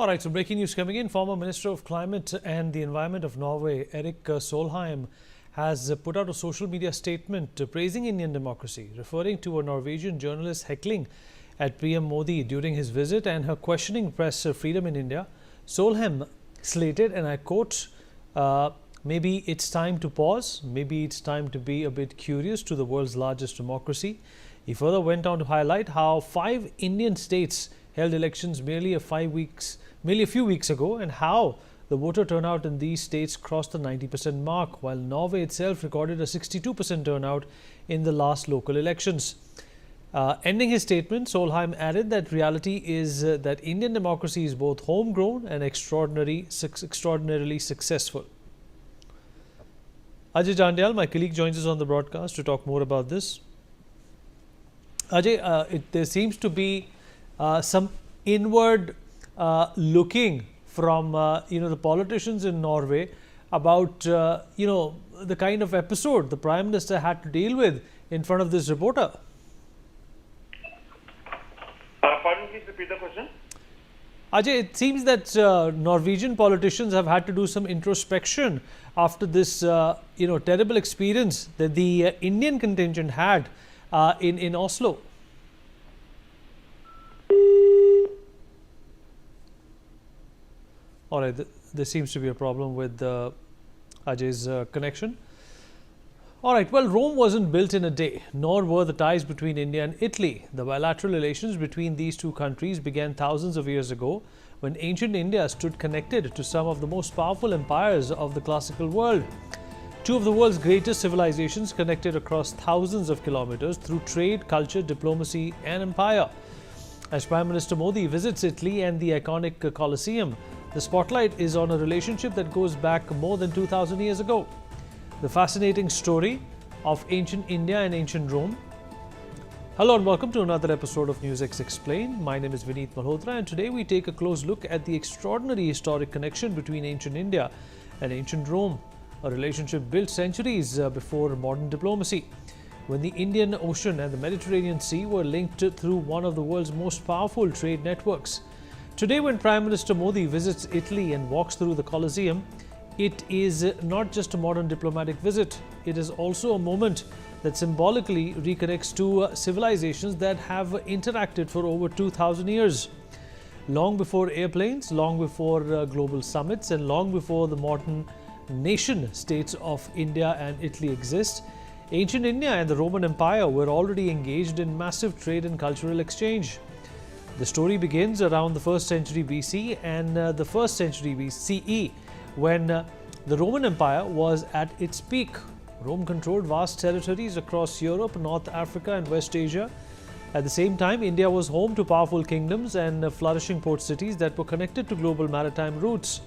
All right, so breaking news coming in. Former Minister of Climate and the Environment of Norway, Erik Solheim, has put out a social media statement praising Indian democracy, referring to a Norwegian journalist heckling at PM Modi during his visit and her questioning press freedom in India. Solheim slated, and I quote, maybe it's time to pause, maybe it's time to be a bit curious to the world's largest democracy. He further went on to highlight how 5 Indian states held elections merely a few weeks ago, and how the voter turnout in these states crossed the 90% mark, while Norway itself recorded a 62% turnout in the last local elections. Ending his statement, Solheim added that reality is that Indian democracy is both homegrown and extraordinarily successful. Ajay Jandyal, my colleague, joins us on the broadcast to talk more about this. Ajay, there seems to be some inward looking from the politicians in Norway about the kind of episode the Prime Minister had to deal with in front of this reporter. Pardon, please repeat the question. Ajay, it seems that Norwegian politicians have had to do some introspection after this terrible experience that the Indian contingent had in Oslo. All right, there seems to be a problem with Ajay's connection. All right, well, Rome wasn't built in a day, nor were the ties between India and Italy. The bilateral relations between these two countries began thousands of years ago, when ancient India stood connected to some of the most powerful empires of the classical world. Two of the world's greatest civilizations connected across thousands of kilometers through trade, culture, diplomacy, and empire. As Prime Minister Modi visits Italy and the iconic Colosseum, the spotlight is on a relationship that goes back more than 2,000 years ago. The fascinating story of ancient India and ancient Rome. Hello and welcome to another episode of NewsX Explained. My name is Vineet Malhotra, and today we take a close look at the extraordinary historic connection between ancient India and ancient Rome, a relationship built centuries before modern diplomacy, when the Indian Ocean and the Mediterranean Sea were linked through one of the world's most powerful trade networks. Today, when Prime Minister Modi visits Italy and walks through the Colosseum, it is not just a modern diplomatic visit. It is also a moment that symbolically reconnects two civilizations that have interacted for over 2,000 years. Long before airplanes, long before global summits, and long before the modern nation states of India and Italy exist, ancient India and the Roman Empire were already engaged in massive trade and cultural exchange. The story begins around the 1st century BC and the 1st century CE, when the Roman Empire was at its peak. Rome controlled vast territories across Europe, North Africa, and West Asia. At the same time, India was home to powerful kingdoms and flourishing port cities that were connected to global maritime routes.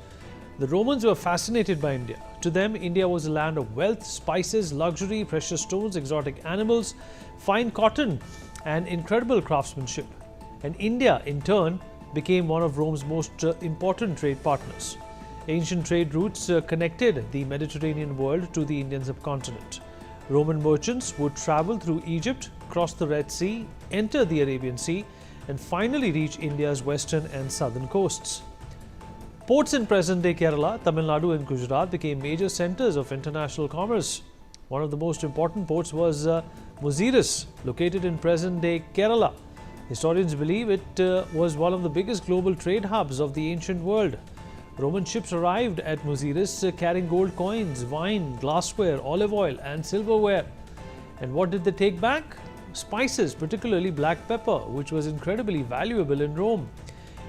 The Romans were fascinated by India. To them, India was a land of wealth, spices, luxury, precious stones, exotic animals, fine cotton, and incredible craftsmanship. And India, in turn, became one of Rome's most important trade partners. Ancient trade routes connected the Mediterranean world to the Indian subcontinent. Roman merchants would travel through Egypt, cross the Red Sea, enter the Arabian Sea, and finally reach India's western and southern coasts. Ports in present-day Kerala, Tamil Nadu, and Gujarat became major centers of international commerce. One of the most important ports was Muziris, located in present-day Kerala. Historians believe it was one of the biggest global trade hubs of the ancient world. Roman ships arrived at Muziris carrying gold coins, wine, glassware, olive oil, and silverware. And what did they take back? Spices, particularly black pepper, which was incredibly valuable in Rome.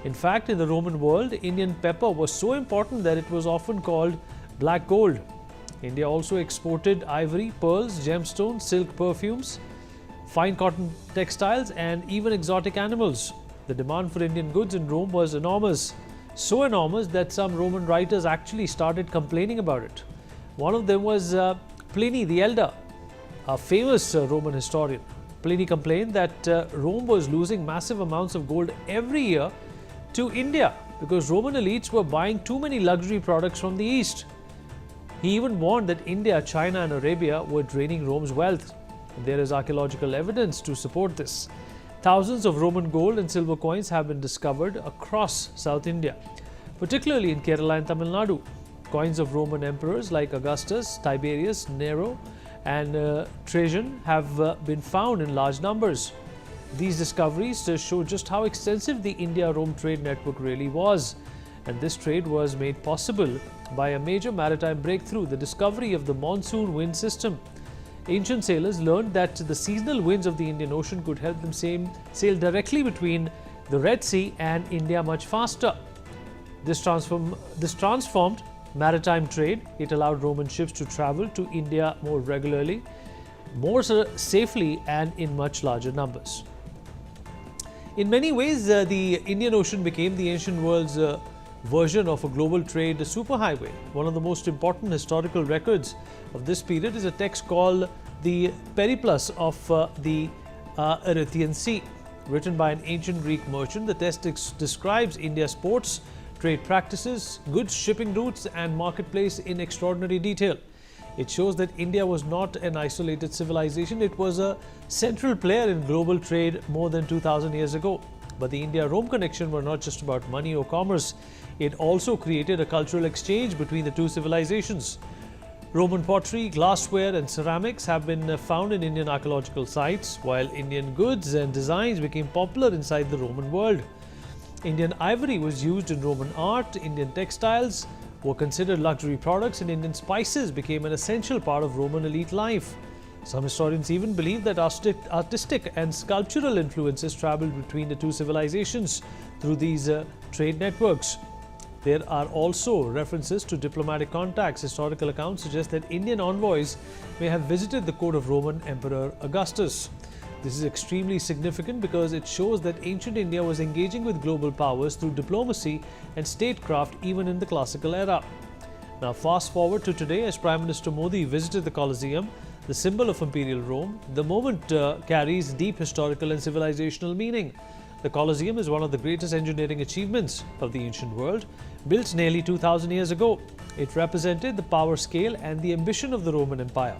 In fact, in the Roman world, Indian pepper was so important that it was often called black gold. India also exported ivory, pearls, gemstones, silk perfumes, fine cotton textiles, and even exotic animals. The demand for Indian goods in Rome was enormous. So enormous that some Roman writers actually started complaining about it. One of them was Pliny the Elder, a famous Roman historian. Pliny complained that Rome was losing massive amounts of gold every year to India because Roman elites were buying too many luxury products from the East. He even warned that India, China, and Arabia were draining Rome's wealth. There is archaeological evidence to support this. Thousands of Roman gold and silver coins have been discovered across South India, particularly in Kerala and Tamil Nadu. Coins of Roman emperors like Augustus, Tiberius, Nero, and Trajan have been found in large numbers. These discoveries show just how extensive the India-Rome trade network really was. And this trade was made possible by a major maritime breakthrough, the discovery of the monsoon wind system. Ancient sailors learned that the seasonal winds of the Indian Ocean could help them sail directly between the Red Sea and India much faster. This transformed maritime trade. It allowed Roman ships to travel to India more regularly, more safely, and in much larger numbers. In many ways, the Indian Ocean became the ancient world's version of a global trade superhighway. One of the most important historical records of this period is a text called the Periplus of the Erythraean Sea, written by an ancient Greek merchant. The text describes India's ports, trade practices, goods shipping routes, and marketplace in extraordinary detail. It shows that India was not an isolated civilization. It was a central player in global trade more than 2000 years ago. But the India-Rome connection were not just about money or commerce. It also created a cultural exchange between the two civilizations. Roman pottery, glassware, and ceramics have been found in Indian archaeological sites, while Indian goods and designs became popular inside the Roman world. Indian ivory was used in Roman art, Indian textiles were considered luxury products, and Indian spices became an essential part of Roman elite life. Some historians even believe that artistic and sculptural influences traveled between the two civilizations through these trade networks. There are also references to diplomatic contacts. Historical accounts suggest that Indian envoys may have visited the court of Roman Emperor Augustus. This is extremely significant because it shows that ancient India was engaging with global powers through diplomacy and statecraft even in the classical era. Now fast forward to today, as Prime Minister Modi visited the Colosseum, the symbol of imperial Rome. The moment carries deep historical and civilizational meaning. The Colosseum is one of the greatest engineering achievements of the ancient world, built nearly 2000 years ago. It represented the power scale and the ambition of the Roman Empire.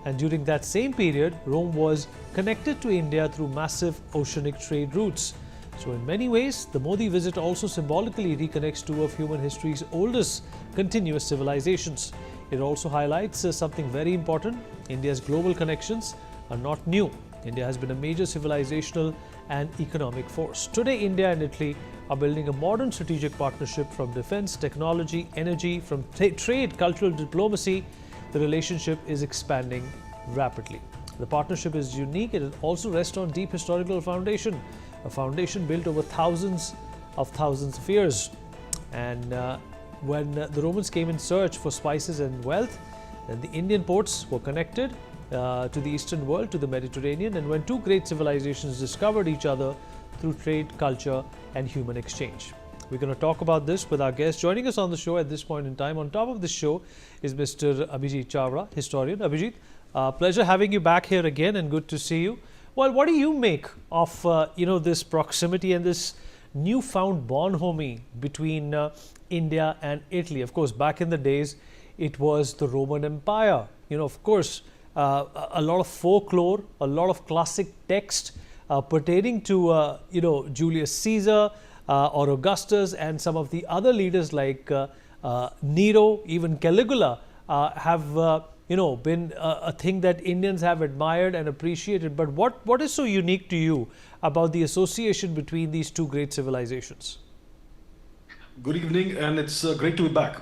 And during that same period, Rome was connected to India through massive oceanic trade routes. So in many ways, the Modi visit also symbolically reconnects two of human history's oldest continuous civilizations. It also highlights something very important. India's global connections are not new. India has been a major civilizational and economic force. Today, India and Italy are building a modern strategic partnership from defense, technology, energy, from trade, cultural diplomacy. The relationship is expanding rapidly. The partnership is unique. It also rests on deep historical foundation, a foundation built over thousands of years. And when the Romans came in search for spices and wealth, then the Indian ports were connected to the Eastern world, to the Mediterranean, and when two great civilizations discovered each other through trade, culture, and human exchange. We're going to talk about this with our guest. Joining us on the show at this point in time, on top of the show, is Mr. Abhijit Chawla, historian. Abhijit, pleasure having you back here again, and good to see you. Well, what do you make of this proximity and this newfound bonhomie between India and Italy? Of course, back in the days, it was the Roman Empire. Of course, a lot of folklore, a lot of classic text pertaining to Julius Caesar or Augustus, and some of the other leaders like Nero, even Caligula, have been a thing that Indians have admired and appreciated. But what is so unique to you about the association between these two great civilizations? Good evening, and it's great to be back.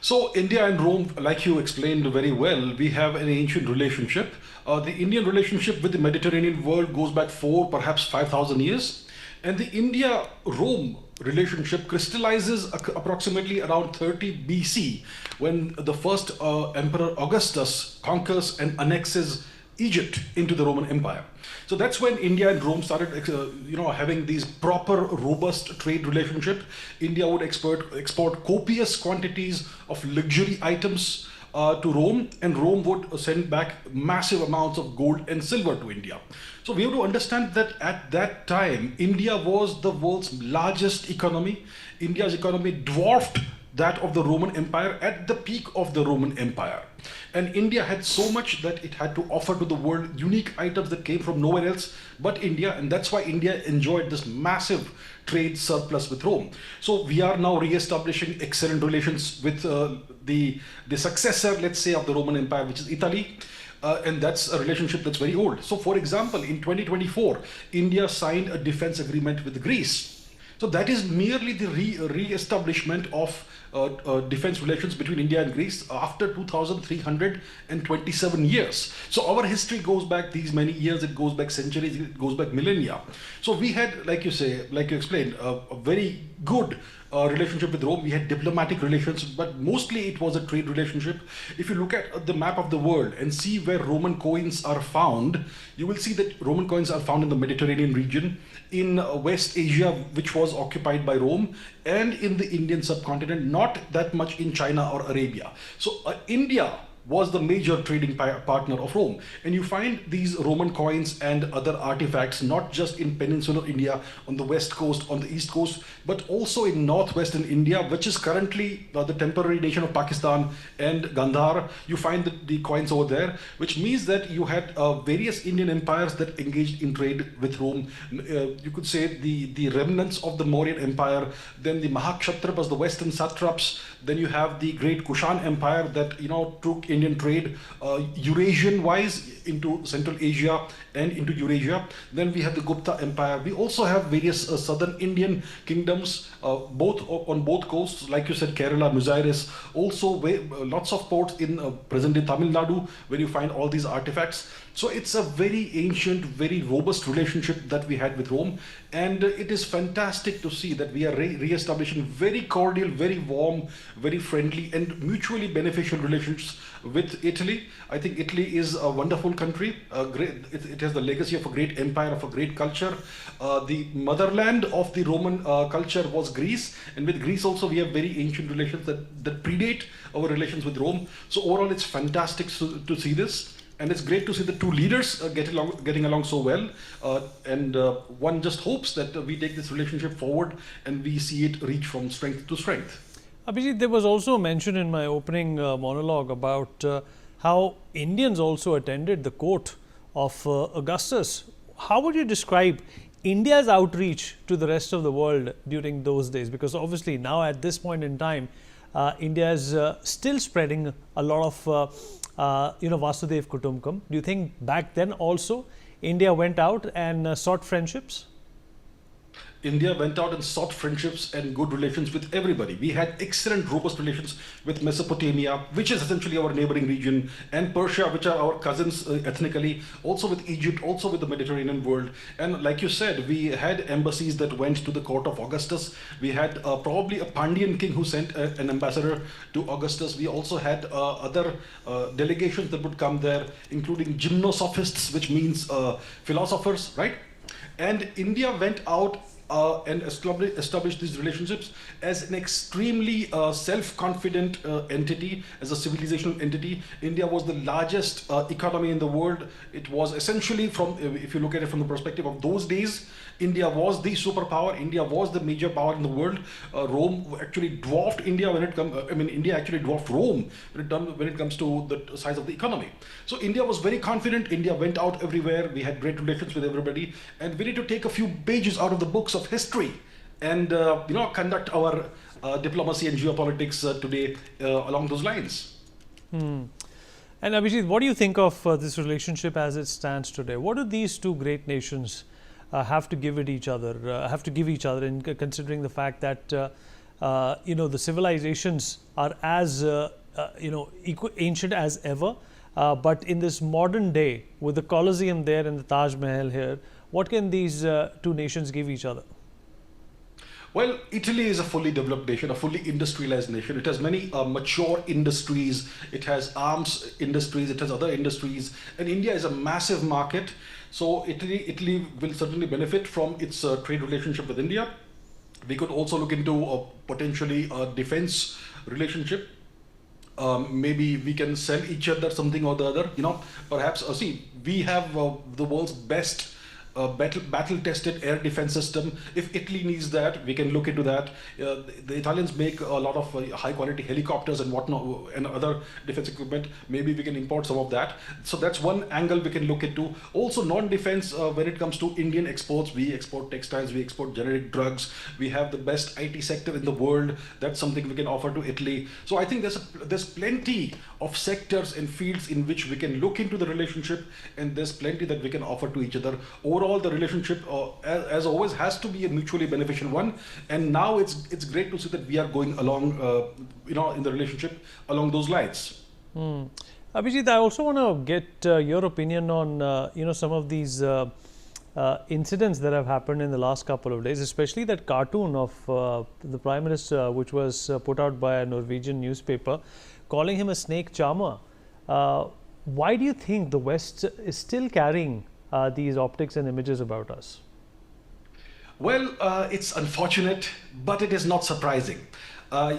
So India and Rome, like you explained very well, we have an ancient relationship. The Indian relationship with the Mediterranean world goes back 4, perhaps 5,000 years. And the India-Rome relationship crystallizes approximately around 30 BC, when the first Emperor Augustus conquers and annexes Egypt into the Roman Empire. So that's when India and Rome started, having these proper, robust trade relationship. India would export copious quantities of luxury items to Rome, and Rome would send back massive amounts of gold and silver to India. So we have to understand that at that time, India was the world's largest economy. India's economy dwarfed that of the Roman Empire at the peak of the Roman Empire. And India had so much that it had to offer to the world, unique items that came from nowhere else but India. And that's why India enjoyed this massive trade surplus with Rome. So we are now re-establishing excellent relations with the successor, let's say, of the Roman Empire, which is Italy. And that's a relationship that's very old. So for example, in 2024, India signed a defense agreement with Greece. So that is merely the re-establishment of defense relations between India and Greece after 2,327 years. So our history goes back these many years, it goes back centuries, it goes back millennia. So we had, like you explained, a very good relationship with Rome. We had diplomatic relations, but mostly it was a trade relationship. If you look at the map of the world and see where Roman coins are found, you will see that Roman coins are found in the Mediterranean region, in West Asia, which was occupied by Rome, and in the Indian subcontinent, not that much in China or Arabia. So India was the major trading partner of Rome. And you find these Roman coins and other artifacts not just in peninsular India, on the west coast, on the east coast, but also in northwestern India, which is currently the temporary nation of Pakistan and Gandhar. You find the coins over there, which means that you had various Indian empires that engaged in trade with Rome. You could say the remnants of the Mauryan Empire, then the Mahakshatrapas, the western satraps, then you have the great Kushan Empire that took Indian trade Eurasian wise into Central Asia and into Eurasia. Then we have the Gupta Empire. We also have various southern Indian kingdoms, both on both coasts, like you said, Kerala, Muziris, also lots of ports in present-day Tamil Nadu, where you find all these artifacts. So it's a very ancient, very robust relationship that we had with Rome, and it is fantastic to see that we are re-establishing very cordial, very warm, very friendly and mutually beneficial relations with Italy. I think Italy is a wonderful country. It has the legacy of a great empire, of a great culture. The motherland of the Roman culture was Greece, and with Greece also we have very ancient relations that predate our relations with Rome. So overall, it's fantastic to see this. And it's great to see the two leaders getting along so well. And one just hopes that we take this relationship forward and we see it reach from strength to strength. Abhijit, there was also mention in my opening monologue about how Indians also attended the court of Augustus. How would you describe India's outreach to the rest of the world during those days? Because obviously now at this point in time, India is still spreading a lot of Vasudev Kutumbakam. Do you think back then also India went out and sought friendships? India went out and sought friendships and good relations with everybody. We had excellent, robust relations with Mesopotamia, which is essentially our neighboring region, and Persia, which are our cousins ethnically, also with Egypt, also with the Mediterranean world. And like you said, we had embassies that went to the court of Augustus. We had probably a Pandyan king who sent an ambassador to Augustus. We also had other delegations that would come there, including gymnosophists, which means philosophers, right? And India went out and established these relationships as an extremely self-confident entity, as a civilizational entity. India was the largest economy in the world. It was essentially, if you look at it from the perspective of those days, India was the superpower. India was the major power in the world. Rome actually dwarfed India when it comes. India actually dwarfed Rome when it comes to the size of the economy. So India was very confident. India went out everywhere. We had great relations with everybody, and we need to take a few pages out of the books of history and conduct our diplomacy and geopolitics today along those lines. And Abhijit, what do you think of this relationship as it stands today? What do these two great nations have to give each other, in considering the fact that the civilizations are as ancient as ever, but in this modern day, with the Colosseum there and the Taj Mahal here, what can these two nations give each other? Well, Italy is a fully developed nation, a fully industrialized nation. It has many mature industries. It has arms industries. It has other industries. And India is a massive market. So Italy will certainly benefit from its trade relationship with India. We could also look into potentially a defense relationship. Maybe we can sell each other something or the other. Perhaps we have the world's best battle-tested air defense system. If Italy needs that, we can look into that. The Italians make a lot of high-quality helicopters and whatnot and other defense equipment. Maybe we can import some of that. So that's one angle we can look into. Also, non-defense, when it comes to Indian exports, we export textiles, we export generic drugs. We have the best IT sector in the world. That's something we can offer to Italy. So I think there's plenty of sectors and fields in which we can look into the relationship, and there's plenty that we can offer to each other. Overall, the relationship, as always, has to be a mutually beneficial one. And now it's great to see that we are going along, in the relationship along those lines. Abhijit, I also want to get your opinion on some of these incidents that have happened in the last couple of days, especially that cartoon of the Prime Minister, which was put out by a Norwegian newspaper, calling him a snake charmer. Why do you think the West is still carrying these optics and images about us? Well, it's unfortunate, but it is not surprising.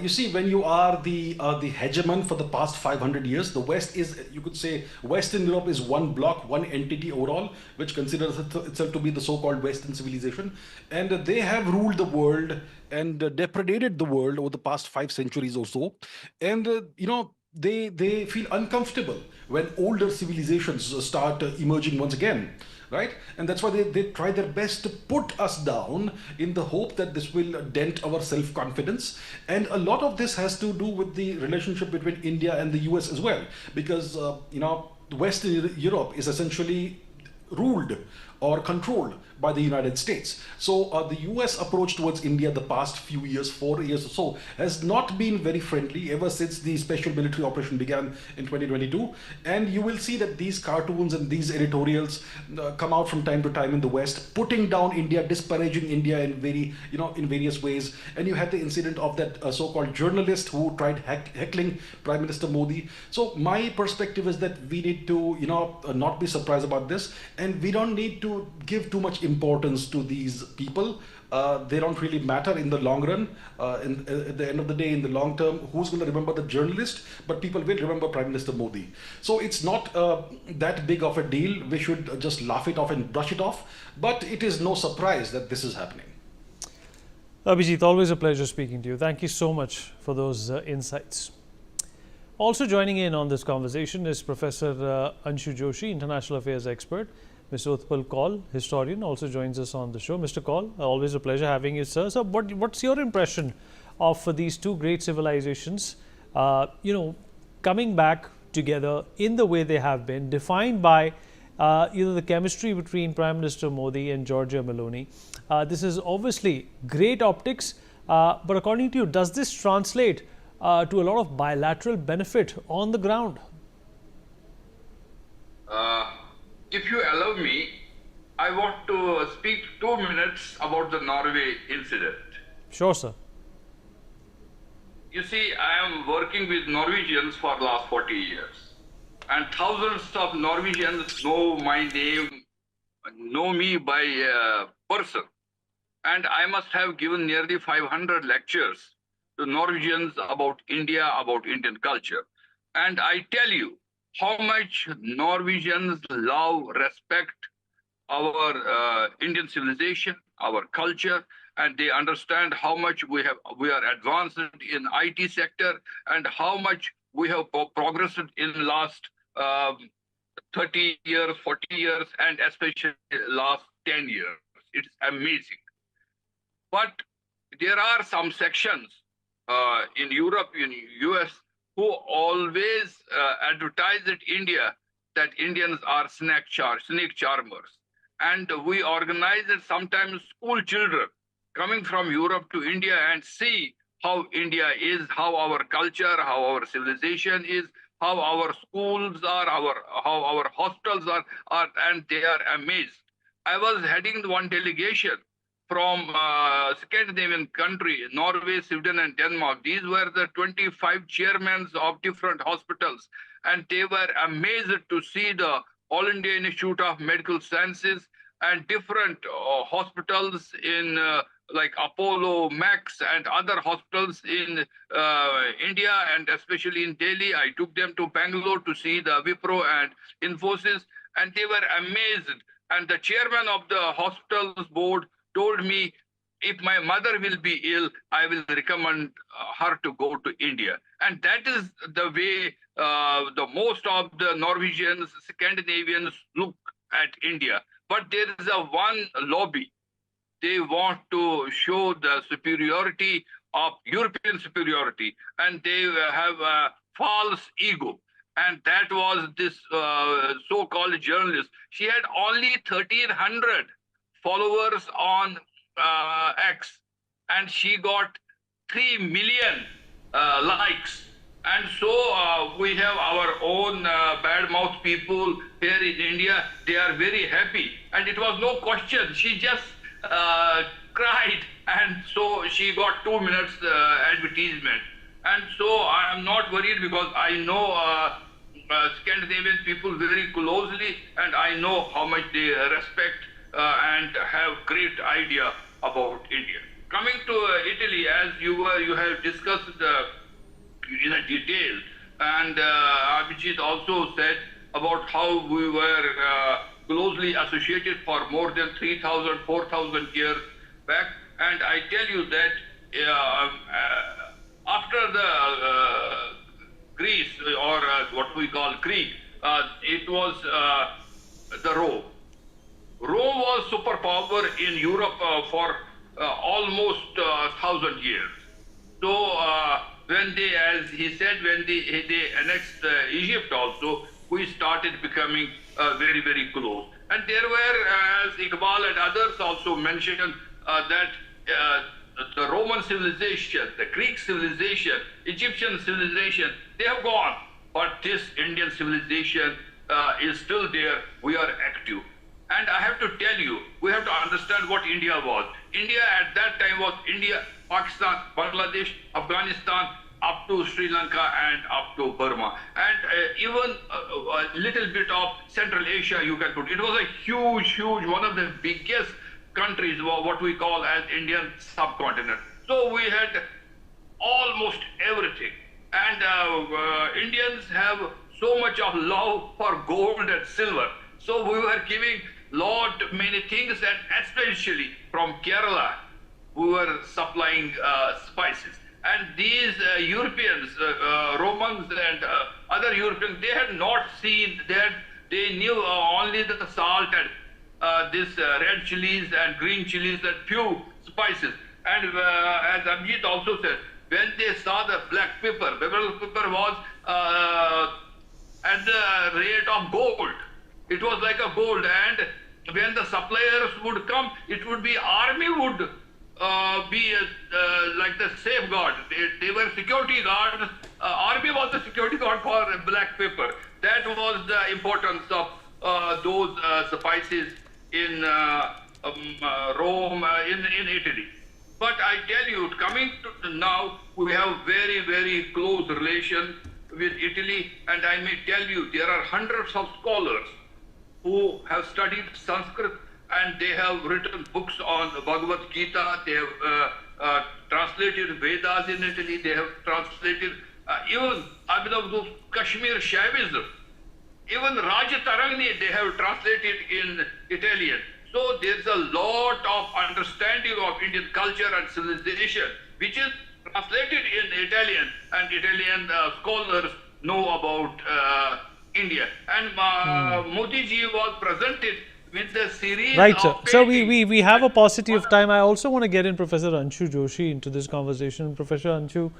You see, when you are the hegemon for the past 500 years, the West is, you could say, Western Europe is one block, one entity overall, which considers itself to be the so-called Western civilization. And they have ruled the world and depredated the world over the past 5 centuries or so. And, they feel uncomfortable when older civilizations start emerging once again. Right? And that's why they try their best to put us down in the hope that this will dent our self-confidence. And a lot of this has to do with the relationship between India and the US as well. Because, Western Europe is essentially ruled or controlled by the United States. So the US approach towards India the past few years, 4 years or so, has not been very friendly ever since the special military operation began in 2022. And you will see that these cartoons and these editorials come out from time to time in the West, putting down India, disparaging India in various ways. And you had the incident of that so-called journalist who tried heckling Prime Minister Modi. So my perspective is that we need to, not be surprised about this, and we don't need to give too much importance to these people. They don't really matter in the long run. At the end of the day, in the long term, who's going to remember the journalist? But people will remember Prime Minister Modi. So it's not that big of a deal. We should just laugh it off and brush it off. But it is no surprise that this is happening. Abhijit, always a pleasure speaking to you. Thank you so much for those insights. Also joining in on this conversation is Professor Anshu Joshi, International Affairs expert. Mr. Utpal Kaul, historian, also joins us on the show. Mr. Kaul, always a pleasure having you, sir. So what's your impression of these two great civilizations, coming back together in the way they have been, defined by the chemistry between Prime Minister Modi and Giorgia Meloni? This is obviously great optics, but according to you, does this translate to a lot of bilateral benefit on the ground? If you allow me, I want to speak 2 minutes about the Norway incident. Sure, sir. You see, I am working with Norwegians for the last 40 years. And thousands of Norwegians know my name, know me by person. And I must have given nearly 500 lectures to Norwegians about India, about Indian culture. And I tell you, how much Norwegians love, respect our Indian civilization, our culture, and they understand how much we are advanced in IT sector and how much we have progressed in the last 30 years, 40 years, and especially last 10 years. It's amazing. But there are some sections in Europe, in US, who always advertise at India that Indians are snake charmers. And we organize it sometimes school children coming from Europe to India and see how India is, how our culture, how our civilization is, how our schools are, how our hospitals are, and they are amazed. I was heading one delegation from Scandinavian country, Norway, Sweden, and Denmark. These were the 25 chairmen of different hospitals, and they were amazed to see the All India Institute of Medical Sciences and different hospitals in like Apollo, Max, and other hospitals in India, and especially in Delhi. I took them to Bangalore to see the Wipro and Infosys, and they were amazed. And the chairman of the hospital's board told me, if my mother will be ill, I will recommend her to go to India. And that is the way the most of the Norwegians, Scandinavians look at India. But there is a one lobby. They want to show the superiority of European superiority, and they have a false ego. And that was this so-called journalist. She had only 1,300 followers on X, and she got 3 million likes. And so we have our own bad mouth people here in India. They are very happy. And it was no question. She just cried. And so she got 2 minutes advertisement. And so I am not worried because I know Scandinavian people very closely, and I know how much they respect and have great idea about India. Coming to Italy, as you have discussed in a detail, and Abhijit also said about how we were closely associated for more than 3,000, 4,000 years back. And I tell you that after the Greece, or what we call Greek, it was the Rome. Rome was superpower in Europe for almost 1,000 years. So when they, as he said, when they annexed Egypt also, we started becoming very, very close. And there were, as Iqbal and others also mentioned, that the Roman civilization, the Greek civilization, Egyptian civilization, they have gone. But this Indian civilization is still there. We are active. And I have to tell you, we have to understand what India was. India at that time was India, Pakistan, Bangladesh, Afghanistan, up to Sri Lanka and up to Burma. And even a little bit of Central Asia you can put. It was a huge, one of the biggest countries, what we call as Indian subcontinent. So we had almost everything. And Indians have so much of love for gold and silver. So we were giving lot many things, and especially from Kerala, we were supplying spices. And these Europeans, Romans and other Europeans, they had not seen that. They knew only the salt and this red chilies and green chilies and few spices. And as Abhijit also said, when they saw the black pepper was at the rate of gold. It was like a gold, and when the suppliers would come, it would be army would be like the safeguard. They were security guards. Army was the security guard for black pepper. That was the importance of those spices in Rome, in Italy. But I tell you, coming to now, we have very, very close relation with Italy, and I may tell you, there are hundreds of scholars who have studied Sanskrit, and they have written books on Bhagavad Gita. They have translated Vedas in Italy. They have translated even those Kashmir Shaivism. Even Raja Tarangni they have translated in Italian. So there is a lot of understanding of Indian culture and civilization, which is translated in Italian, and Italian scholars know about India. And Modi ji was presented with the series Right, of sir. So paintings. we have a paucity of time. I also want to get in Professor Anshu Joshi into this conversation. Professor Anshu,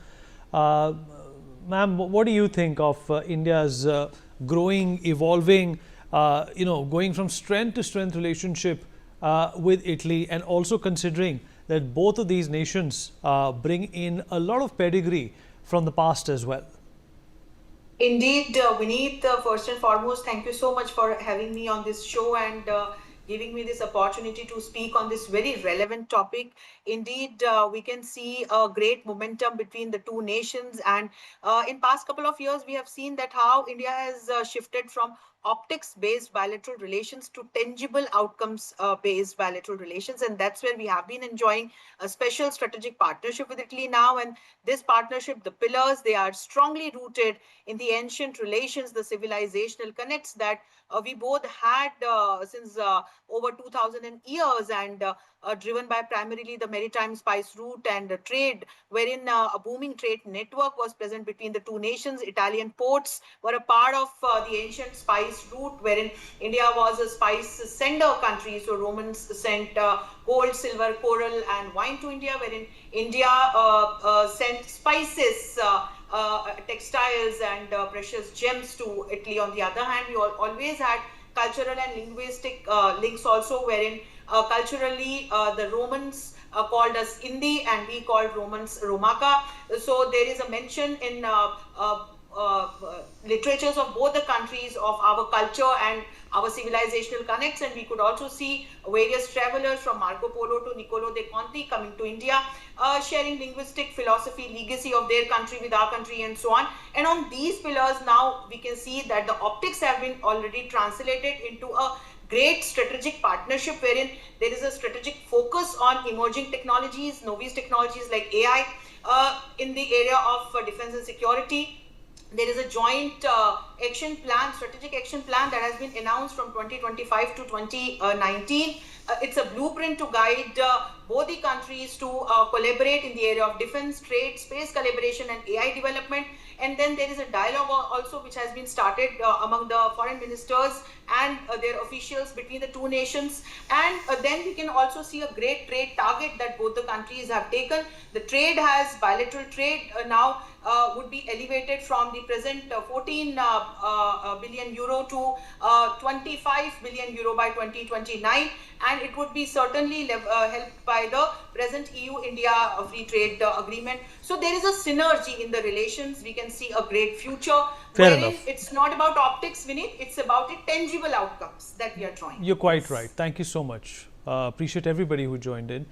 ma'am, what do you think of India's growing, evolving, going from strength to strength relationship with Italy, and also considering that both of these nations bring in a lot of pedigree from the past as well? Indeed, Vineet, first and foremost, thank you so much for having me on this show and giving me this opportunity to speak on this very relevant topic. Indeed, we can see a great momentum between the two nations, and in past couple of years, we have seen that how India has shifted from optics-based bilateral relations to tangible outcomes-based bilateral relations. And that's where we have been enjoying a special strategic partnership with Italy now. And this partnership, the pillars, they are strongly rooted in the ancient relations, the civilisational connects that we both had since over 2000 years, and driven by primarily the maritime spice route and trade, wherein a booming trade network was present between the two nations. Italian ports were a part of the ancient spice route, wherein India was a spice sender country. So Romans sent gold, silver, coral, and wine to India, wherein India sent spices, textiles, and precious gems to Italy. On the other hand, we always had cultural and linguistic links also, wherein culturally the Romans called us Indi and we called Romans Romaka. So there is a mention in literatures of both the countries of our culture and our civilizational connects, and we could also see various travelers from Marco Polo to Niccolo de Conti coming to India, sharing linguistic philosophy, legacy of their country with our country, and so on. And on these pillars now we can see that the optics have been already translated into a great strategic partnership, wherein there is a strategic focus on emerging technologies, novice technologies like AI, in the area of defense and security. There is a joint action plan, strategic action plan that has been announced from 2025 to 2019. It's a blueprint to guide both the countries to collaborate in the area of defense, trade, space collaboration, and AI development. And then there is a dialogue also which has been started among the foreign ministers and their officials between the two nations. And then we can also see a great trade target that both the countries have taken. The trade has, bilateral trade now would be elevated from the present 14 billion euro to 25 billion euro by 2029, and it would be certainly helped by the present EU-India free trade agreement. So there is a synergy in the relations. We can see a great future. Fair enough. It's not about optics, Vineet. It's about the tangible outcomes that we are drawing. You're quite right. Thank you so much. Appreciate everybody who joined in.